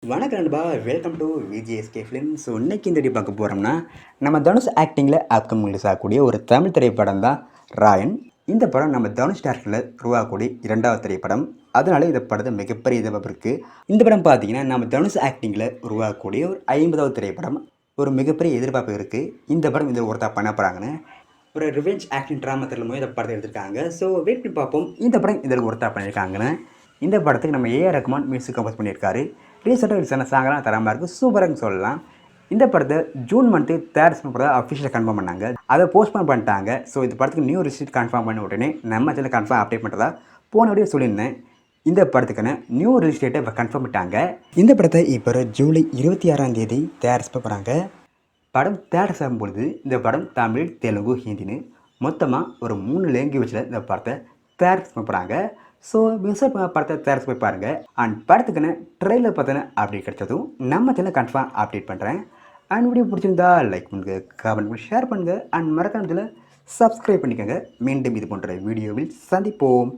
வணக்கம் நண்பா, welcome to VGSK film. So இன்னைக்கு இந்த வீடியோ பார்க்க போகிறோம்னா, நம்ம தனுஷ் ஆக்டிங்கில் அப்கமிங் ரிலீஸ் ஆகக்கூடிய ஒரு தமிழ் திரைப்படம் தான் ராயன். இந்த படம் நம்ம தனுஷ் டேரக்டரில் உருவாகக்கூடிய 2வது திரைப்படம். அதனால இந்த படத்தை மிகப்பெரிய எதிர்பார்ப்பு இருக்குது. இந்த படம் பார்த்தீங்கன்னா நம்ம தனுஷ் ஆக்டிங்கில் உருவாகக்கூடிய ஒரு 50வது திரைப்படம். ஒரு மிகப்பெரிய எதிர்பார்ப்பு இருக்குது. இந்த படம் இதில் ஒருத்தா பண்ண போகிறாங்கன்னு ஒரு ரிவெஞ்ச் ஆக்டிங் ட்ராமா த்ரில்லர் இந்த படத்தை எடுத்திருக்காங்க. ஸோ வெயிட் பண்ணி பார்ப்போம் இந்த படம் இதில் ஒருத்தா பண்ணியிருக்காங்கன்னு. இந்த படத்துக்கு நம்ம ஏஆர் ரஹ்மான் மியூசிக் கம்போஸ் பண்ணியிருக்காரு. ரீசெண்டாக ரிலீஸான சாங்கெல்லாம் தரமாக இருக்குது, சூப்பராக சொல்லலாம். இந்த படத்தை ஜூன் மந்த்து 3rd படத்தை அஃபிஷியலாக கன்ஃபார்ம் பண்ணாங்க. அதை போஸ்ட்போன் பண்ணிட்டாங்க. ஸோ இந்த படத்துக்கு நியூ ரிலீஸ் கன்ஃபார்ம் பண்ண உடனே நம்ம சேனல் கன்ஃபார்ம் அப்டேட் பண்ணுறதா போன வீடியோ சொல்லியிருந்தேன். இந்த படத்துக்கான நியூ ரிலீஸ் டேட்டை இப்போ கன்ஃபார்ம் பண்ணிட்டாங்க. இந்த படத்தை இப்போ ஜூலை 26 தயாரிப்பு போகிறாங்க. படம் தயாரிப்பு ஆகும்பொழுது இந்த படம் தமிழ், தெலுங்கு, ஹிந்தின்னு மொத்தமாக ஒரு 3 லாங்குவேஜில் இந்த படத்தை தயாரிப்பு போகிறாங்க. ஸோ மியூசிக் படத்தை தயாரித்து போய் பாருங்கள். அண்ட் படத்துக்கான ட்ரெயிலர் பார்த்தோன்னா அப்டேட் கிடைச்சதும் நம்ம சேனல் கன்ஃபார்ம் அப்டேட் பண்ணுறேன். அண்ட் வீடியோ பிடிச்சிருந்தா லைக் பண்ணுங்கள், கமெண்ட் பண்ணி ஷேர் பண்ணுங்கள். அண்ட் மறக்காம இதில் சப்ஸ்கிரைப் பண்ணிக்கோங்க. மீண்டும் இது போன்ற வீடியோவில் சந்திப்போம்.